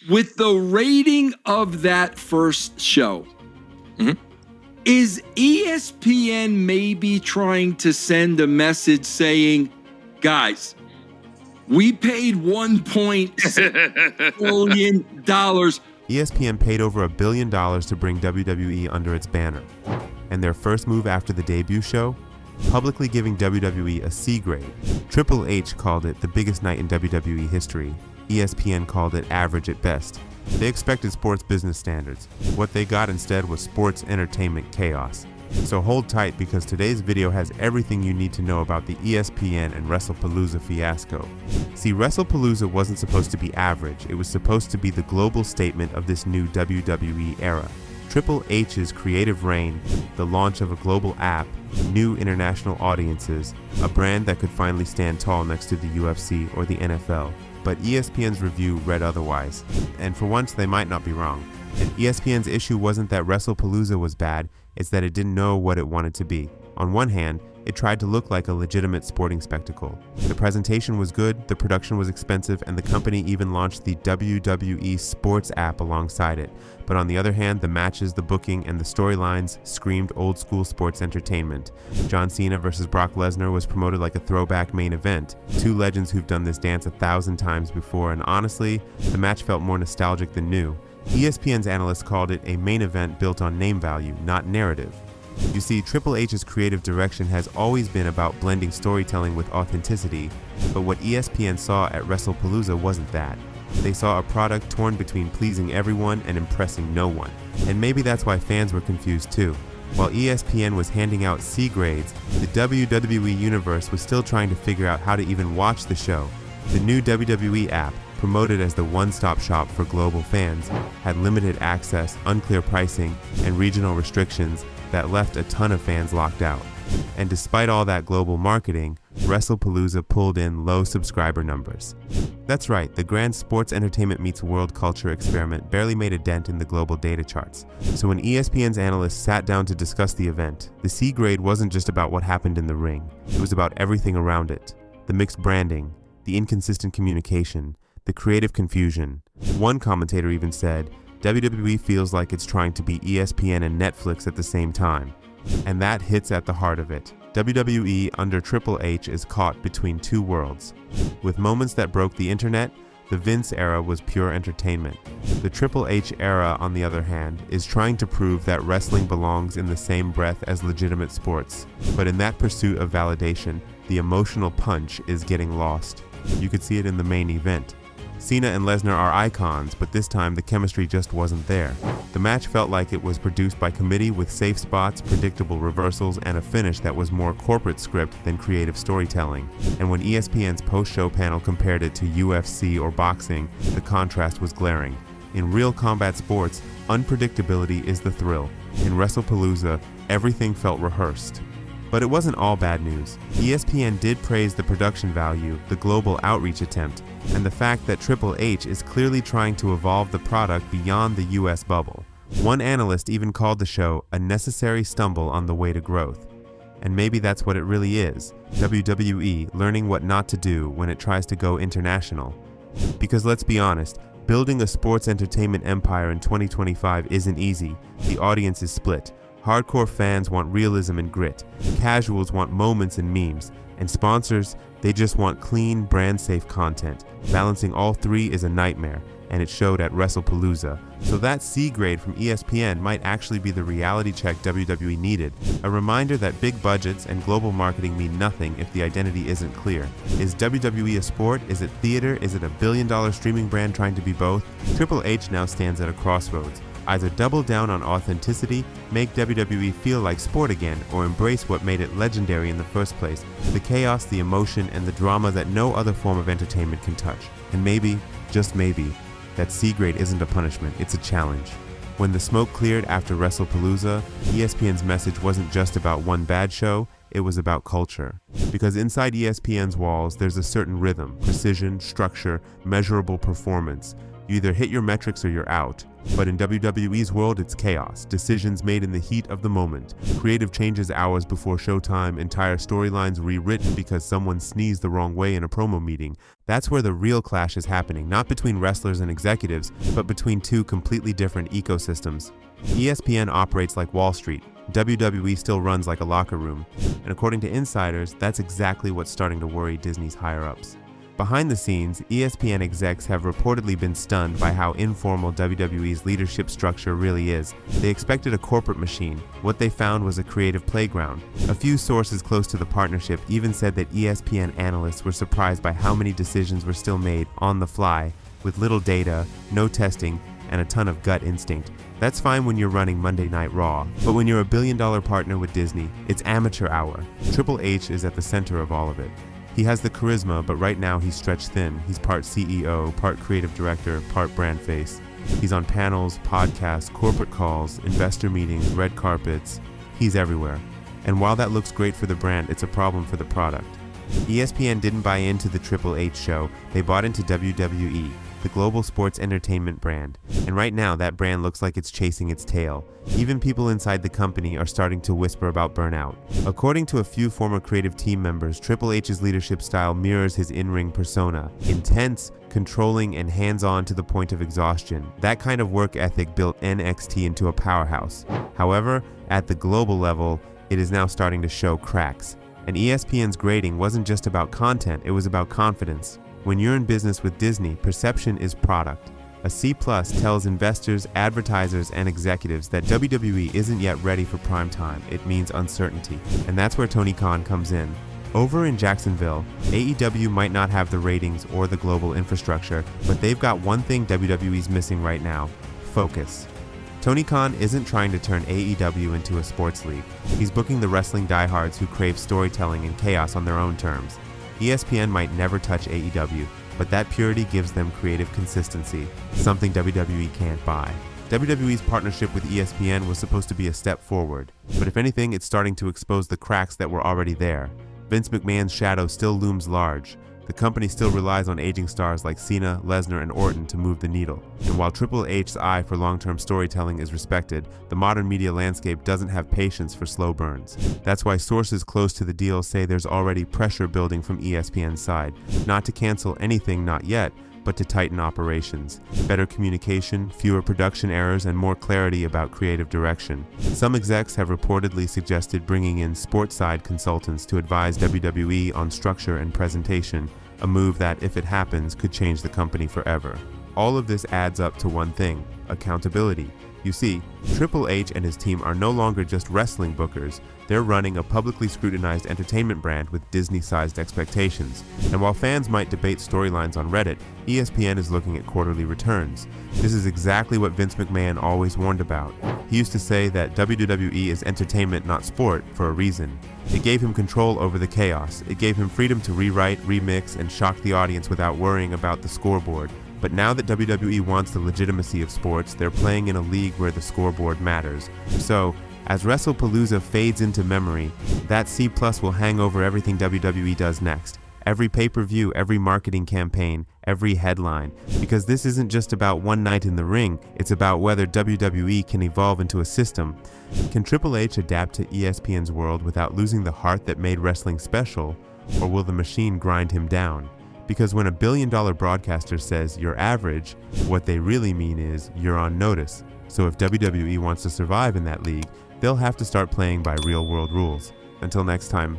with the rating of that first show, is ESPN maybe trying to send a message saying, guys, we paid $1.6 billion. ESPN paid over $1 billion to bring WWE under its banner. And their first move after the debut show? Publicly giving WWE a C grade. Triple H called it the biggest night in WWE history. ESPN called it average at best. They expected sports business standards. What they got instead was sports entertainment chaos. So hold tight, because today's video has everything you need to know about the ESPN and WrestlePalooza fiasco. See, WrestlePalooza wasn't supposed to be average, it was supposed to be the global statement of this new WWE era. Triple H's creative reign, the launch of a global app, new international audiences, a brand that could finally stand tall next to the UFC or the NFL. But ESPN's review read otherwise, and for once they might not be wrong. And ESPN's issue wasn't that WrestlePalooza was bad, it's that it didn't know what it wanted to be. On one hand, it tried to look like a legitimate sporting spectacle. The presentation was good, the production was expensive, and the company even launched the WWE Sports app alongside it. But on the other hand, the matches, the booking, and the storylines screamed old school sports entertainment. John Cena versus Brock Lesnar was promoted like a throwback main event. Two legends who've done this dance 1,000 times before, and honestly, the match felt more nostalgic than new. ESPN's analysts called it a main event built on name value, not narrative. You see, Triple H's creative direction has always been about blending storytelling with authenticity, but what ESPN saw at WrestlePalooza wasn't that. They saw a product torn between pleasing everyone and impressing no one. And maybe that's why fans were confused too. While ESPN was handing out C grades, the WWE universe was still trying to figure out how to even watch the show. The new WWE app, promoted as the one-stop shop for global fans, had limited access, unclear pricing, and regional restrictions that left a ton of fans locked out. And despite all that global marketing, WrestlePalooza pulled in low subscriber numbers. That's right, the grand sports entertainment meets world culture experiment barely made a dent in the global data charts. So when ESPN's analysts sat down to discuss the event, the C grade wasn't just about what happened in the ring, it was about everything around it. The mixed branding, the inconsistent communication, the creative confusion. One commentator even said, WWE feels like it's trying to be ESPN and Netflix at the same time. And that hits at the heart of it. WWE under Triple H is caught between two worlds. With moments that broke the internet, the Vince era was pure entertainment. The Triple H era, on the other hand, is trying to prove that wrestling belongs in the same breath as legitimate sports. But in that pursuit of validation, the emotional punch is getting lost. You could see it in the main event. Cena and Lesnar are icons, but this time the chemistry just wasn't there. The match felt like it was produced by committee with safe spots, predictable reversals, and a finish that was more corporate script than creative storytelling. And when ESPN's post-show panel compared it to UFC or boxing, the contrast was glaring. In real combat sports, unpredictability is the thrill. In WrestlePalooza, everything felt rehearsed. But it wasn't all bad news. ESPN did praise the production value, the global outreach attempt, and the fact that Triple H is clearly trying to evolve the product beyond the US bubble. One analyst even called the show a necessary stumble on the way to growth. And maybe that's what it really is, WWE learning what not to do when it tries to go international. Because let's be honest, building a sports entertainment empire in 2025 isn't easy. The audience is split. Hardcore fans want realism and grit, casuals want moments and memes, and sponsors, they just want clean, brand-safe content. Balancing all three is a nightmare, and it showed at WrestlePalooza. So that C grade from ESPN might actually be the reality check WWE needed, a reminder that big budgets and global marketing mean nothing if the identity isn't clear. Is WWE a sport? Is it theater? Is it a billion-dollar streaming brand trying to be both? Triple H now stands at a crossroads. Either double down on authenticity, make WWE feel like sport again, or embrace what made it legendary in the first place, the chaos, the emotion, and the drama that no other form of entertainment can touch. And maybe, just maybe, that C grade isn't a punishment, it's a challenge. When the smoke cleared after WrestlePalooza, ESPN's message wasn't just about one bad show, it was about culture. Because inside ESPN's walls, there's a certain rhythm, precision, structure, measurable performance. You either hit your metrics or you're out. But in WWE's world, it's chaos. Decisions made in the heat of the moment. Creative changes hours before showtime. Entire storylines rewritten because someone sneezed the wrong way in a promo meeting. That's where the real clash is happening, not between wrestlers and executives, but between two completely different ecosystems. ESPN operates like Wall Street. WWE still runs like a locker room. And according to insiders, that's exactly what's starting to worry Disney's higher-ups. Behind the scenes, ESPN execs have reportedly been stunned by how informal WWE's leadership structure really is. They expected a corporate machine. What they found was a creative playground. A few sources close to the partnership even said that ESPN analysts were surprised by how many decisions were still made on the fly, with little data, no testing, and a ton of gut instinct. That's fine when you're running Monday Night Raw, but when you're a billion-dollar partner with Disney, it's amateur hour. Triple H is at the center of all of it. He has the charisma, but right now he's stretched thin. He's part CEO, part creative director, part brand face. He's on panels, podcasts, corporate calls, investor meetings, red carpets. He's everywhere. And while that looks great for the brand, it's a problem for the product. ESPN didn't buy into the Triple H show. They bought into WWE, the global sports entertainment brand. And right now, that brand looks like it's chasing its tail. Even people inside the company are starting to whisper about burnout. According to a few former creative team members, Triple H's leadership style mirrors his in-ring persona. Intense, controlling, and hands-on to the point of exhaustion. That kind of work ethic built NXT into a powerhouse. However, at the global level, it is now starting to show cracks. And ESPN's grading wasn't just about content, it was about confidence. When you're in business with Disney, perception is product. A C+ tells investors, advertisers, and executives that WWE isn't yet ready for prime time. It means uncertainty. And that's where Tony Khan comes in. Over in Jacksonville, AEW might not have the ratings or the global infrastructure, but they've got one thing WWE's missing right now: focus. Tony Khan isn't trying to turn AEW into a sports league. He's booking the wrestling diehards who crave storytelling and chaos on their own terms. ESPN might never touch AEW, but that purity gives them creative consistency, something WWE can't buy. WWE's partnership with ESPN was supposed to be a step forward, but if anything, it's starting to expose the cracks that were already there. Vince McMahon's shadow still looms large. The company still relies on aging stars like Cena, Lesnar, and Orton to move the needle. And while Triple H's eye for long-term storytelling is respected, the modern media landscape doesn't have patience for slow burns. That's why sources close to the deal say there's already pressure building from ESPN's side, not to cancel anything not yet, but to tighten operations. Better communication, fewer production errors, and more clarity about creative direction. Some execs have reportedly suggested bringing in sports-side consultants to advise WWE on structure and presentation, a move that, if it happens, could change the company forever. All of this adds up to one thing: accountability. You see, Triple H and his team are no longer just wrestling bookers. They're running a publicly scrutinized entertainment brand with Disney-sized expectations. And while fans might debate storylines on Reddit, ESPN is looking at quarterly returns. This is exactly what Vince McMahon always warned about. He used to say that WWE is entertainment, not sport, for a reason. It gave him control over the chaos. It gave him freedom to rewrite, remix, and shock the audience without worrying about the scoreboard. But now that WWE wants the legitimacy of sports, they're playing in a league where the scoreboard matters. So, as WrestlePalooza fades into memory, that C+ will hang over everything WWE does next. Every pay-per-view, every marketing campaign, every headline. Because this isn't just about one night in the ring, it's about whether WWE can evolve into a system. Can Triple H adapt to ESPN's world without losing the heart that made wrestling special? Or will the machine grind him down? Because when a billion-dollar broadcaster says you're average, what they really mean is you're on notice. So if WWE wants to survive in that league, they'll have to start playing by real-world rules. Until next time.